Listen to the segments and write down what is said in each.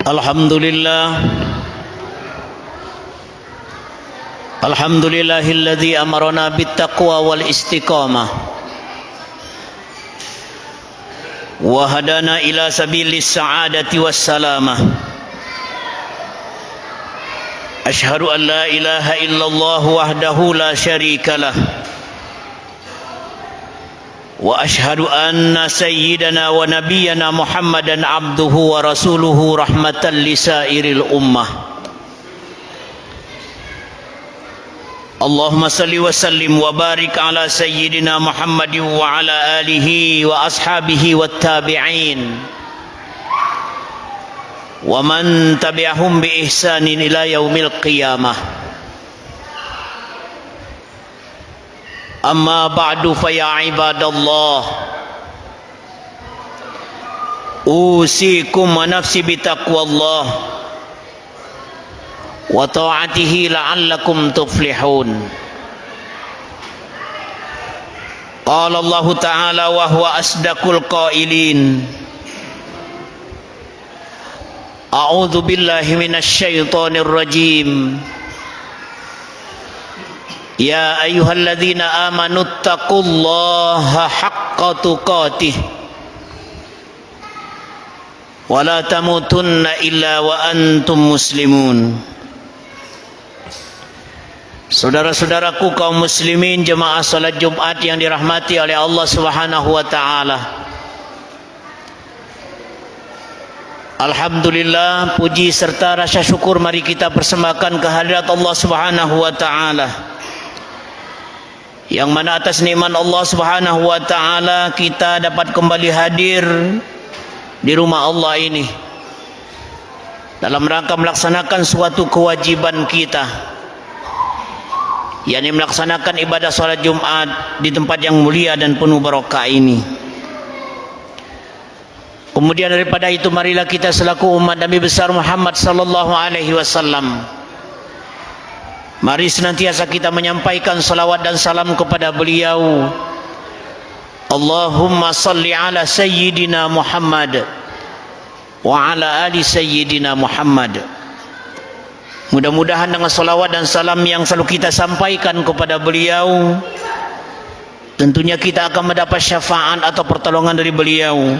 Alhamdulillah. Alhamdulillahilladzi amarna bittaqwa wal istiqamah wa hadana ila sabilis sa'adati was salamah. Asyhadu an la ilaha illallah wahdahu la syarikalah wa asyhadu anna sayyidana wa nabiyyana Muhammadan abduhu wa rasuluhu rahmatan lisairil ummah. Allahumma salli wa sallim wa barik ala sayyidina Muhammadin wa ala alihi wa ashabihi wat tabi'in wa man tabi'ahum bi ihsanin ila yaumil qiyamah. Amma ba'du fa ya ibadallah, usikum wa nafsi bi taqwallah wa ta'atihi la'allakum tuflihun. Qala Allah ta'ala wa huwa asdaqul qailin. A'udzu billahi minasy syaithanir rajim. Ya ayyuhalladzina amanu taqullaha haqqa tuqatih wa la tamutunna illa wa antum muslimun. Saudara-saudaraku kaum muslimin jemaah salat Jumat yang dirahmati oleh Allah Subhanahu wa taala. Alhamdulillah, puji serta rasa syukur mari kita persembahkan kehadirat Allah Subhanahu wa taala. Yang mana atas nikmat Allah Subhanahu wa taala kita dapat kembali hadir di rumah Allah ini dalam rangka melaksanakan suatu kewajiban kita, yakni melaksanakan ibadah salat Jumat di tempat yang mulia dan penuh barokah ini. Kemudian daripada itu marilah kita selaku umat Nabi besar Muhammad sallallahu alaihi wasallam, mari senantiasa kita menyampaikan salawat dan salam kepada beliau. Allahumma salli ala sayyidina Muhammad wa ala ali sayyidina Muhammad. Mudah-mudahan dengan salawat dan salam yang selalu kita sampaikan kepada beliau, tentunya kita akan mendapat syafaat atau pertolongan dari beliau,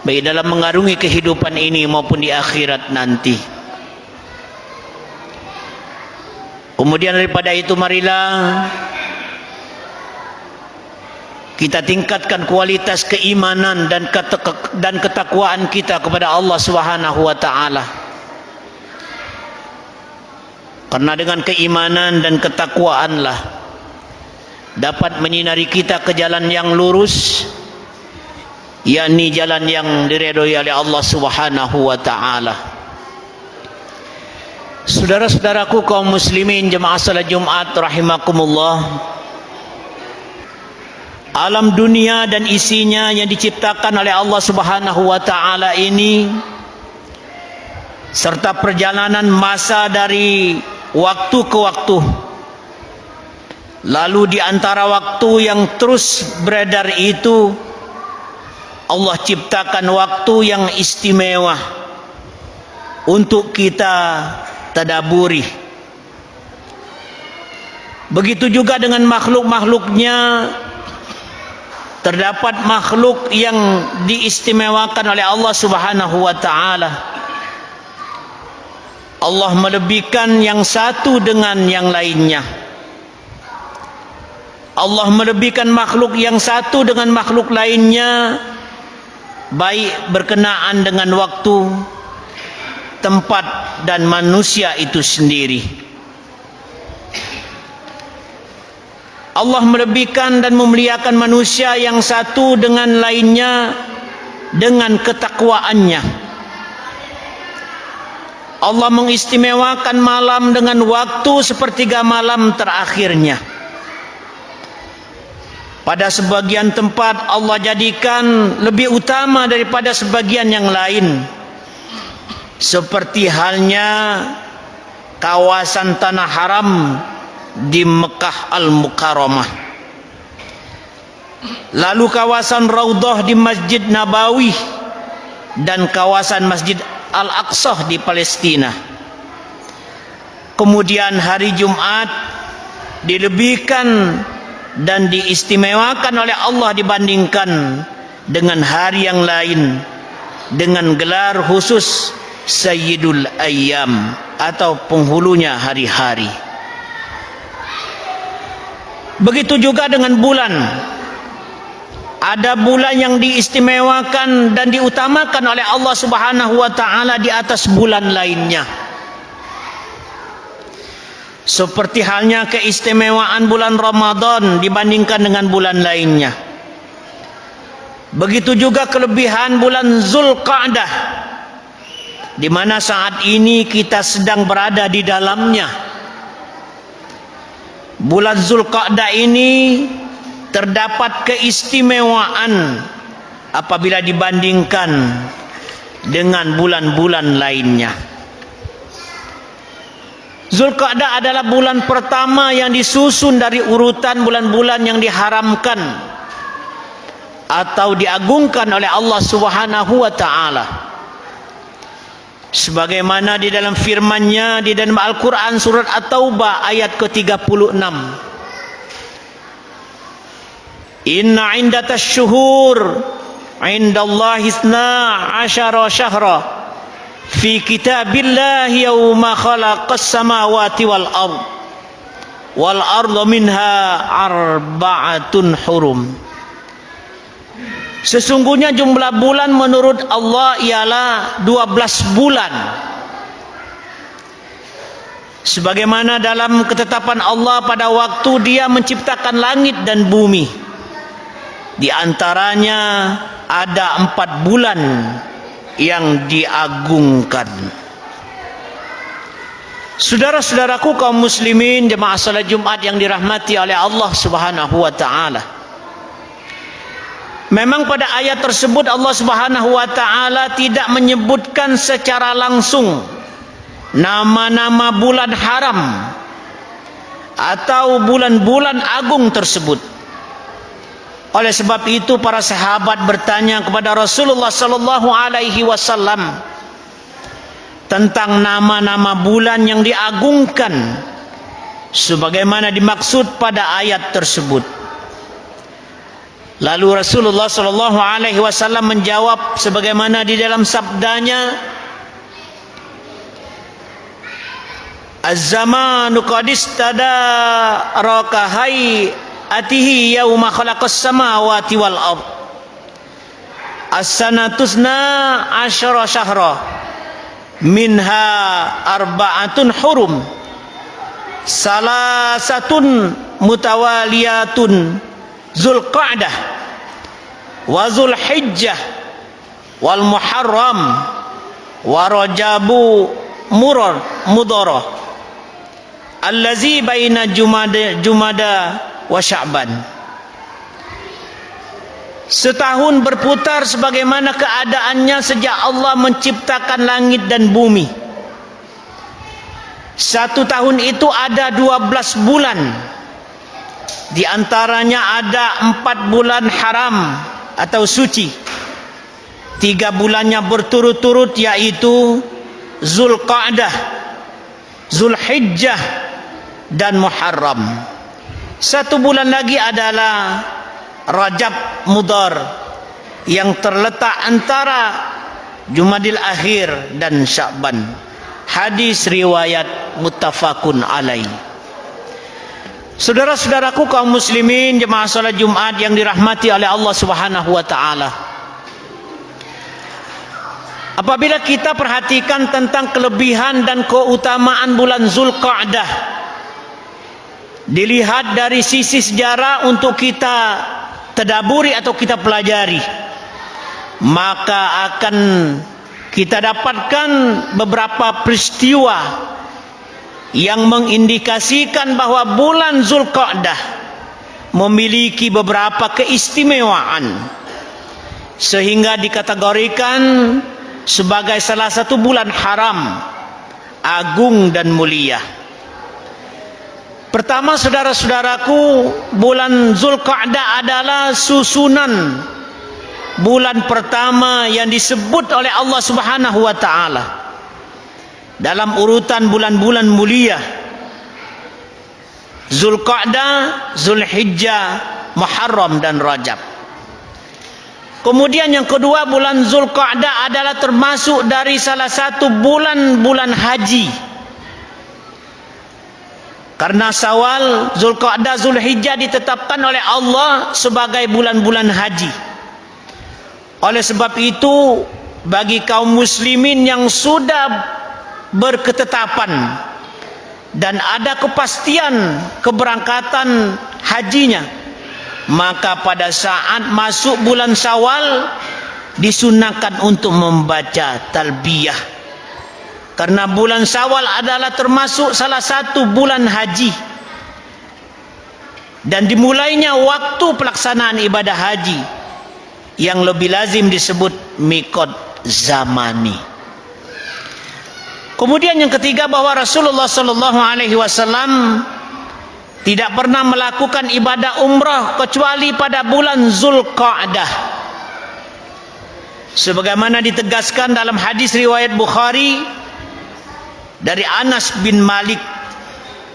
baik dalam mengarungi kehidupan ini maupun di akhirat nanti. Kemudian daripada itu marilah kita tingkatkan kualitas keimanan dan ketakwaan kita kepada Allah Subhanahu wa taala. Karena dengan keimanan dan ketakwaanlah dapat menyinari kita ke jalan yang lurus, yakni jalan yang diridhoi oleh Allah Subhanahu wa taala. Saudara-saudaraku kaum muslimin jemaah salat Jumat rahimakumullah, alam dunia dan isinya yang diciptakan oleh Allah Subhanahu wa taala ini, serta perjalanan masa dari waktu ke waktu, lalu di antara waktu yang terus beredar itu Allah ciptakan waktu yang istimewa untuk kita tadaburi. Begitu juga dengan makhluk-makhluknya. Terdapat makhluk yang diistimewakan oleh Allah Subhanahu wa taala. Allah melebihkan yang satu dengan yang lainnya. Allah melebihkan makhluk yang satu dengan makhluk lainnya, baik berkenaan dengan waktu, tempat dan manusia itu sendiri. Allah melebihkan dan memuliakan manusia yang satu dengan lainnya dengan ketakwaannya. Allah mengistimewakan malam dengan waktu sepertiga malam terakhirnya. Pada sebagian tempat Allah jadikan lebih utama daripada sebagian yang lain, seperti halnya kawasan tanah haram di Mekah Al-Mukarramah, lalu kawasan Raudhah di Masjid Nabawi, dan kawasan Masjid Al-Aqsa di Palestina. Kemudian hari Jumat dilebihkan dan diistimewakan oleh Allah dibandingkan dengan hari yang lain dengan gelar khusus Sayyidul Ayyam atau penghulunya hari-hari. Begitu juga dengan bulan. Ada bulan yang diistimewakan dan diutamakan oleh Allah Subhanahu wa taala di atas bulan lainnya. Seperti halnya keistimewaan bulan Ramadan dibandingkan dengan bulan lainnya. Begitu juga kelebihan bulan Zulqa'dah, di mana saat ini kita sedang berada di dalamnya. Bulan Zulqa'dah ini terdapat keistimewaan apabila dibandingkan dengan bulan-bulan lainnya. Zulqa'dah adalah bulan pertama yang disusun dari urutan bulan-bulan yang diharamkan atau diagungkan oleh Allah Subhanahu wa taala. Sebagaimana di dalam firman-Nya di dalam Al-Qur'an surat At-Taubah ayat ke-36. Inna 'indatash syuhur 'indallahi 12 syahra fi kitabillahi yawma khalaqas samawati wal ardu minha arba'atun hurum. Sesungguhnya jumlah bulan menurut Allah ialah 12 bulan. Sebagaimana dalam ketetapan Allah pada waktu Dia menciptakan langit dan bumi. Di antaranya ada 4 bulan yang diagungkan. Saudara-saudaraku kaum muslimin jemaah salat Jumat yang dirahmati oleh Allah Subhanahu wa taala. Memang pada ayat tersebut Allah Subhanahu wa taala tidak menyebutkan secara langsung nama-nama bulan haram atau bulan-bulan agung tersebut. Oleh sebab itu para sahabat bertanya kepada Rasulullah sallallahu alaihi wasallam tentang nama-nama bulan yang diagungkan sebagaimana dimaksud pada ayat tersebut. Lalu Rasulullah sallallahu alaihi wasallam menjawab sebagaimana di dalam sabdanya, Az-zamanu qad istadaraka hayatihi yauma khalaqas samawati wal ard. As-sanatusna asyara syahra minha arba'atun hurum. Salasatun mutawaliyatun Zulqa'dah wa Zulhijjah wal Muharram wa Rajabu Mudhara allazi baina Jumada wa Sya'ban. Setahun berputar sebagaimana keadaannya sejak Allah menciptakan langit dan bumi. Satu tahun itu ada 12 bulan. Di antaranya ada 4 bulan haram atau suci. 3 bulannya berturut-turut yaitu Zulqa'dah, Zulhijjah dan Muharram. 1 bulan lagi adalah Rajab Mudhar yang terletak antara Jumadil Akhir dan Sya'ban. Hadis riwayat muttafaqun alaih. Saudara-saudaraku kaum muslimin jemaah salat Jumat yang dirahmati oleh Allah Subhanahu wa taala. Apabila kita perhatikan tentang kelebihan dan keutamaan bulan Zulqa'dah, dilihat dari sisi sejarah untuk kita tadaburi atau kita pelajari, maka akan kita dapatkan beberapa peristiwa yang mengindikasikan bahwa bulan Zulqa'dah memiliki beberapa keistimewaan sehingga dikategorikan sebagai salah satu bulan haram, agung dan mulia. Pertama, saudara-saudaraku, bulan Zulqa'dah adalah susunan bulan pertama yang disebut oleh Allah Subhanahu wa taala dalam urutan bulan-bulan mulia: Zulqa'dah, Zulhijjah, Muharram dan Rajab. Kemudian yang kedua, bulan Zulqa'dah adalah termasuk dari salah satu bulan-bulan haji. Karena Syawal, Zulqa'dah, Zulhijjah ditetapkan oleh Allah sebagai bulan-bulan haji. Oleh sebab itu, bagi kaum muslimin yang sudah berketetapan dan ada kepastian keberangkatan hajinya, maka pada saat masuk bulan Syawal disunahkan untuk membaca talbiyah. Karena bulan Syawal adalah termasuk salah satu bulan haji, dan dimulainya waktu pelaksanaan ibadah haji yang lebih lazim disebut miqat zamani. Kemudian yang ketiga, bahwa Rasulullah sallallahu alaihi wasallam tidak pernah melakukan ibadah umrah kecuali pada bulan Zulqa'dah. Sebagaimana ditegaskan dalam hadis riwayat Bukhari dari Anas bin Malik,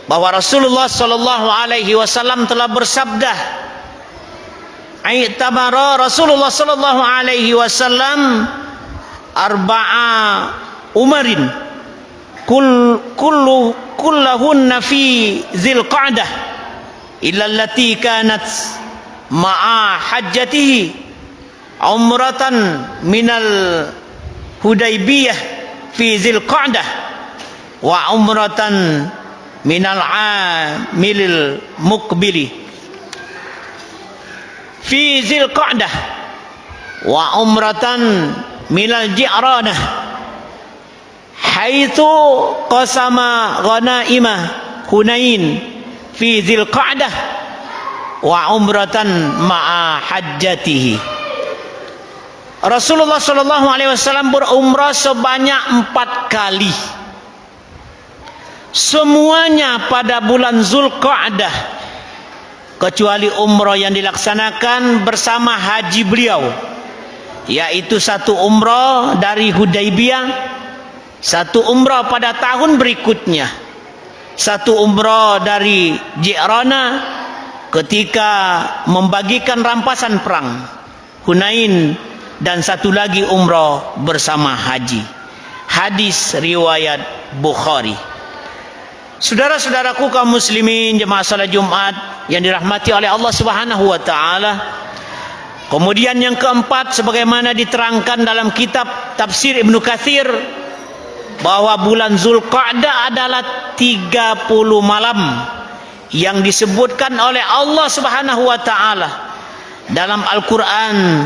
bahwa Rasulullah sallallahu alaihi wasallam telah bersabda, "Aitamara Rasulullah sallallahu alaihi wasallam arba'a umarin kullahunna fi Zulqa'dah illa allati kanat ma'a hajjatihi umratan minal Hudaybiyah fi Zulqa'dah wa umratan minal amilil muqbili fi Zulqa'dah wa umratan minal Ji'ranah haitsu qasama ghanaimah Hunain fi Zulqa'dah wa umratan ma'a hajjatihi." Rasulullah sallallahu alaihi wasallam berumrah sebanyak 4 kali. Semuanya pada bulan Zulqa'dah, kecuali umrah yang dilaksanakan bersama haji beliau, yaitu satu umrah dari Hudaybiyah, satu umrah pada tahun berikutnya, satu umrah dari Ji'ranah ketika membagikan rampasan perang Hunain, dan satu lagi umrah bersama haji. Hadis riwayat Bukhari. Saudara-saudaraku kaum muslimin jemaah salat Jumat yang dirahmati oleh Allah Subhanahu wa taala. Kemudian yang keempat, sebagaimana diterangkan dalam kitab Tafsir Ibnu Katsir, bahwa bulan Zulqa'dah adalah 30 malam yang disebutkan oleh Allah Subhanahu wa taala dalam Al-Qur'an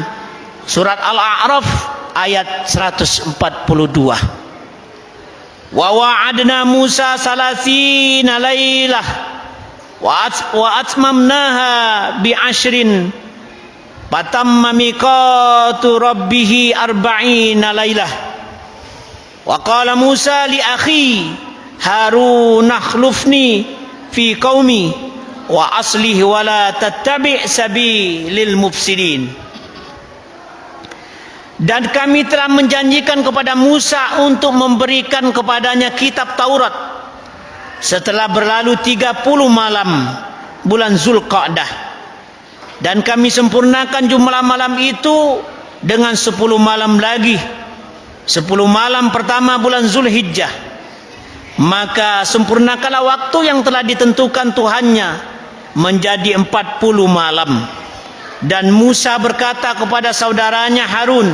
surat Al-A'raf ayat 142. Wa wa'adna Musa salasina lailah wa atmamnaha bi ashrin fatamma miqatu rabbih arba'ina lailah. Wa qala Musa li akhi Harun akhlifni fi qaumi wa aslih wa la tattabi' sabilil mufsidin. Dan kami telah menjanjikan kepada Musa untuk memberikan kepadanya kitab Taurat setelah berlalu 30 malam bulan Zulqa'dah, dan kami sempurnakan jumlah malam itu dengan 10 malam lagi, 10 malam pertama bulan Zulhijjah. Maka sempurnakanlah waktu yang telah ditentukan Tuhannya menjadi 40 malam. Dan Musa berkata kepada saudaranya Harun,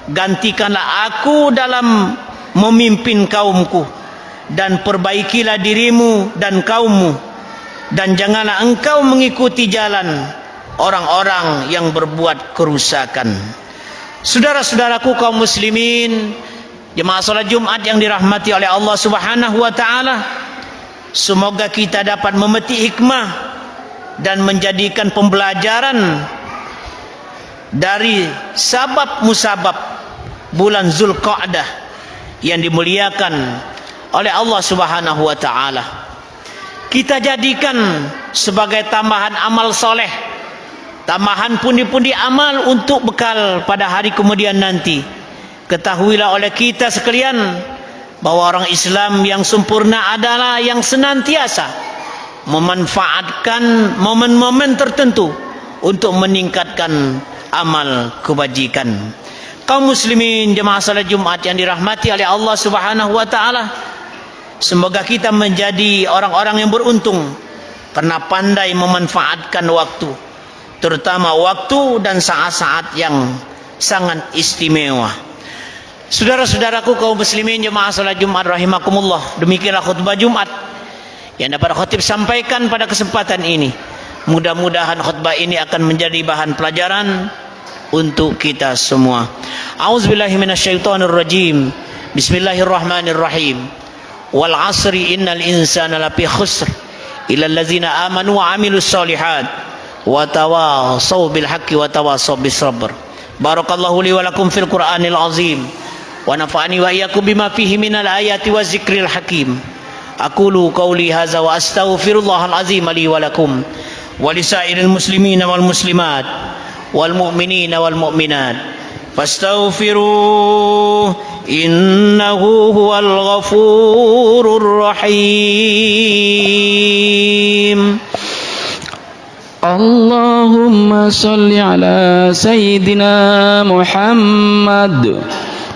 "Gantikanlah aku dalam memimpin kaumku, dan perbaikilah dirimu dan kaummu, dan janganlah engkau mengikuti jalan orang-orang yang berbuat kerusakan." Saudara-saudaraku kaum muslimin, jemaah salat Jumat yang dirahmati oleh Allah Subhanahu wa taala, semoga kita dapat memetik hikmah dan menjadikan pembelajaran dari sabab musabab bulan Zulqa'dah yang dimuliakan oleh Allah Subhanahu wa taala. Kita jadikan sebagai tambahan amal soleh tambahan pundi-pundi amal untuk bekal pada hari kemudian nanti. Ketahuilah oleh kita sekalian bahwa orang Islam yang sempurna adalah yang senantiasa memanfaatkan momen-momen tertentu untuk meningkatkan amal kebajikan. Kaum muslimin jemaah salat Jumat yang dirahmati oleh Allah Subhanahu wa taala, semoga kita menjadi orang-orang yang beruntung karena pandai memanfaatkan waktu, terutama waktu dan saat-saat yang sangat istimewa. Saudara-saudaraku kaum muslimin jemaah salat Jumat rahimakumullah, demikianlah khutbah Jumat yang dapat khatib sampaikan pada kesempatan ini. Mudah-mudahan khutbah ini akan menjadi bahan pelajaran untuk kita semua. A'udzubillahi minasyaitonir rajim. Bismillahirrahmanirrahim. Wal 'asri innal insana lafi khusr illa allazina amanu wa 'amilus shalihat wa tawassaw bil haqqi wa tawassaw bis sabr. Barakallahu li wa lakum fil Qur'anil azim wa nafa'ani wa iyyakum bima fihi minal ayati waz zikril hakim. Aqulu qawli hadza wa astaghfirullahal azim li wa lakum wa lisairil muslimina wal muslimat wal mu'minina wal mu'minat fastaghfiruh innahu huwal ghafurur rahim. Allahumma salli ala sayyidina Muhammad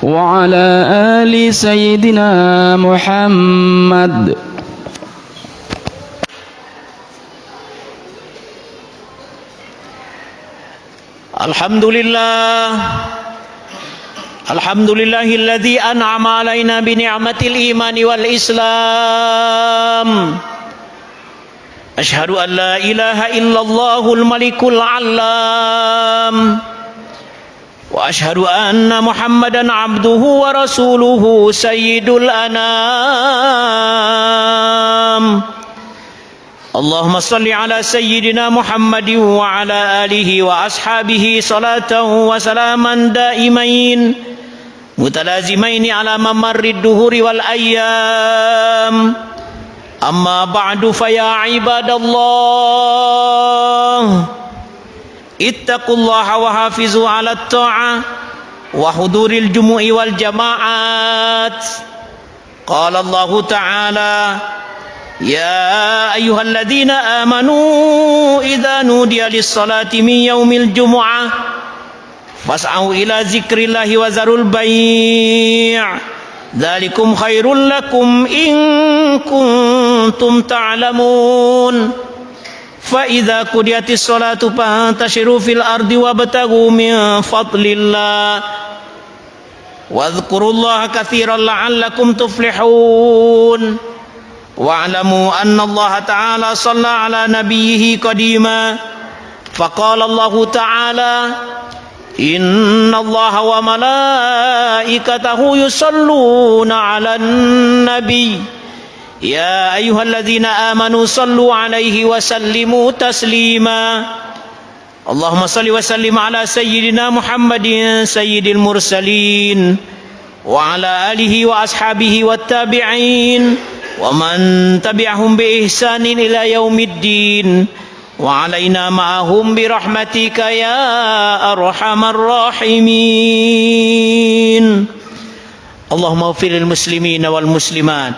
wa ala ali sayyidina Muhammad. Alhamdulillahilladzi an'ama alaina bi ni'matil imani wal islam. Asyhadu an la ilaha illallahul malikul allam wa asyhadu anna Muhammadan abduhu wa rasuluhu sayyidul anam. Allahumma salli ala sayyidina Muhammadin wa ala alihi wa ashabihi salatan wa salaman daimain mutalazimaini ala mamarrid duhuri wal ayyam. Amma ba'du fa ya ibadallah ittaqullaha wa hafizu ala at-ta'ah wa huduril jumu'i wal jama'at. Qala Allah ta'ala ya ayyuhalladzina amanu idza nudiya lis-salati min yaumil jumu'ah fas'au ila zikrillahi wa zarul bai' dzalikum khairul lakum in kuntum ta'lamun. Fa idza qudiyatis salatu fantashiru fil ardi wabtaghu min fadlillah wadhkurullaha katsiran la'allakum tuflihun. Wa'lamu anna Allah ta'ala shalla ala nabiyhi qadima faqala Allah ta'ala inna Allah wa malaikatahu yusalluna 'alan nabiy ya ayyuhalladzina amanu sallu 'alaihi wa sallimu taslima. Allahumma salli wa sallim ala sayyidina Muhammadin sayyidil mursalin wa ala alihi wa ashabihi wat tabi'in wa man tabi'ahum bi ihsanin ila yaumiddin wa alaina ma'ahum bi rahmatika ya arhamar rahimin. Allahumma ighfir lil muslimina wal muslimat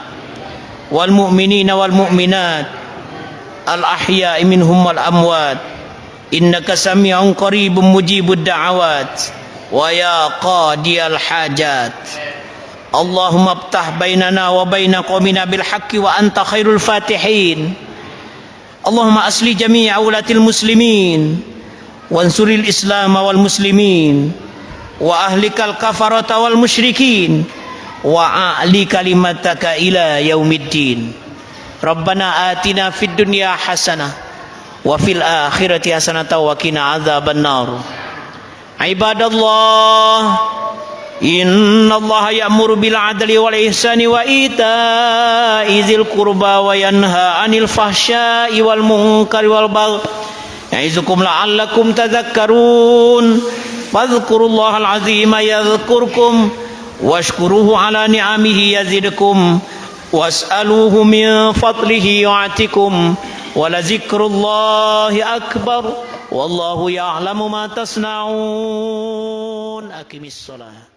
wal mu'minina wal mu'minat al ahya'i minhum wal amwat innaka sami'un qaribun mujibud da'awat wa ya qadiyal hajat. Allahumma aftah bainana wa baina qaumina bil haqqi wa anta khairul fatihin. Allahumma asli jami'a ulatil muslimin wansuril islam wal muslimin wa ahlikal kafarata wal musyrikin wa a'li kalimataka ila yaumiddin. Rabbana atina fid dunya hasanah wa fil akhirati hasanah wa qina adzabannar. Ibadallah inna Allah ya'muru bil adli wal ihsani wa ita'i dzil qurba wa yanha 'anil fahsya'i wal munkari wal baghi ya'izukum la'allakum tadhakkarun. Fadhkurullahal 'azima yadhkurkum washkuruhu 'ala ni'amihi yazidkum was'aluhu min fadlihi yu'tikum wa la dzikrullahi akbar. Wallahu ya'lamu ma tasna'un. Aqimis shalah.